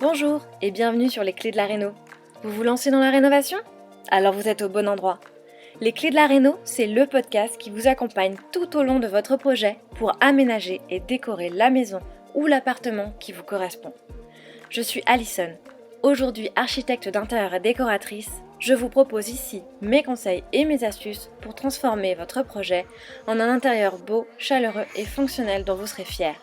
Bonjour et bienvenue sur les clés de la réno. Vous vous lancez dans la rénovation? Alors vous êtes au bon endroit. Les clés de la réno, c'est le podcast qui vous accompagne tout au long de votre projet pour aménager et décorer la maison ou l'appartement qui vous correspond. Je suis Alison, aujourd'hui architecte d'intérieur et décoratrice. Je vous propose ici mes conseils et mes astuces pour transformer votre projet en un intérieur beau, chaleureux et fonctionnel dont vous serez fiers.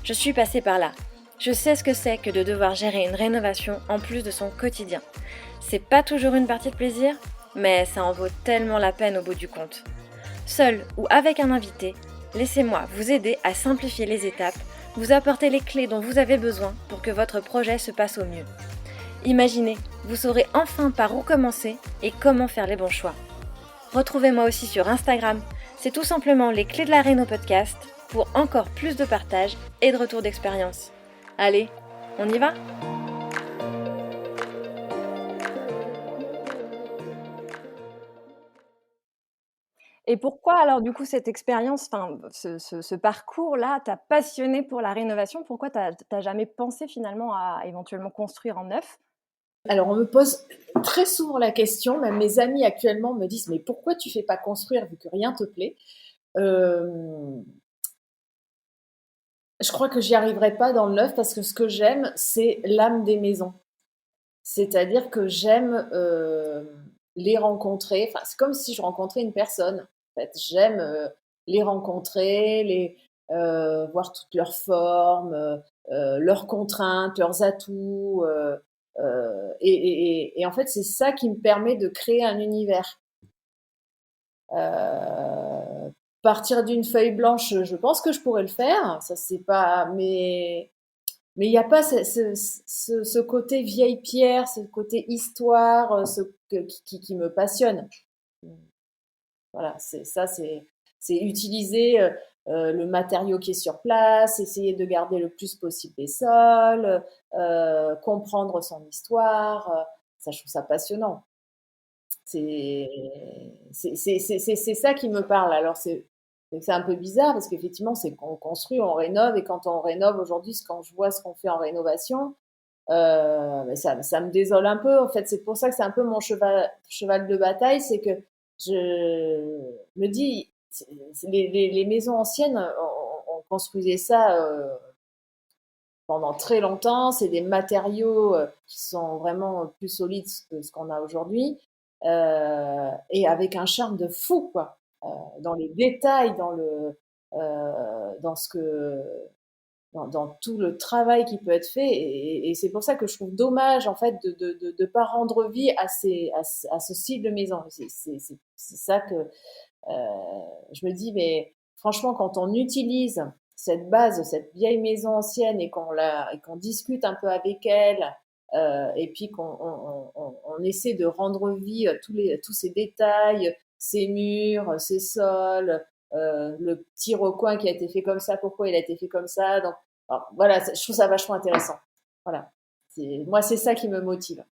Je suis passée par là. Je sais ce que c'est que de devoir gérer une rénovation en plus de son quotidien. C'est pas toujours une partie de plaisir, mais ça en vaut tellement la peine au bout du compte. Seul ou avec un invité, laissez-moi vous aider à simplifier les étapes, vous apporter les clés dont vous avez besoin pour que votre projet se passe au mieux. Imaginez, vous saurez enfin par où commencer et comment faire les bons choix. Retrouvez-moi aussi sur Instagram, c'est tout simplement les clés de la réno podcast pour encore plus de partage et de retour d'expérience. Allez, on y va ? Et pourquoi alors du coup cette expérience, ce parcours-là t'a passionné pour la rénovation? Pourquoi t'as jamais pensé finalement à éventuellement construire en neuf? Alors, on me pose très souvent la question, même mes amis actuellement me disent: «Mais pourquoi tu fais pas construire vu que rien te plaît?» Hem, je crois que j'y arriverai pas dans le neuf parce que ce que j'aime, c'est l'âme des maisons. C'est-à-dire que j'aime, les rencontrer, enfin, c'est comme si je rencontrais une personne, en fait. J'aime, les rencontrer, voir toutes leurs formes, leurs contraintes, leurs atouts, et en fait, c'est ça qui me permet de créer un univers. Partir d'une feuille blanche, je pense que je pourrais le faire, ça c'est pas, mais il n'y a pas ce côté vieille pierre, ce côté histoire, qui me passionne. Voilà, c'est utiliser le matériau qui est sur place, essayer de garder le plus possible les sols, comprendre son histoire. Ça, je trouve ça passionnant. C'est c'est ça qui me parle. Alors, c'est un peu bizarre parce qu'effectivement, c'est qu'on construit, on rénove, et quand on rénove aujourd'hui, quand je vois ce qu'on fait en rénovation, ça me désole un peu. En fait, c'est pour ça que c'est un peu mon cheval de bataille, c'est que je me dis, les maisons anciennes, on construisait ça pendant très longtemps. C'est des matériaux qui sont vraiment plus solides que ce qu'on a aujourd'hui, et avec un charme de fou, quoi. Dans les détails, dans ce que dans tout le travail qui peut être fait, et c'est pour ça que je trouve dommage en fait de pas rendre vie à ce style de maison. C'est ça que je me dis, mais franchement, quand on utilise cette base, cette vieille maison ancienne, et qu'on discute un peu avec elle, et puis qu'on essaie de rendre vie à tous ces détails, ces murs, ces sols, le petit recoin qui a été fait comme ça, pourquoi il a été fait comme ça. Donc, alors, voilà, je trouve ça vachement intéressant. Voilà. Moi, c'est ça qui me motive.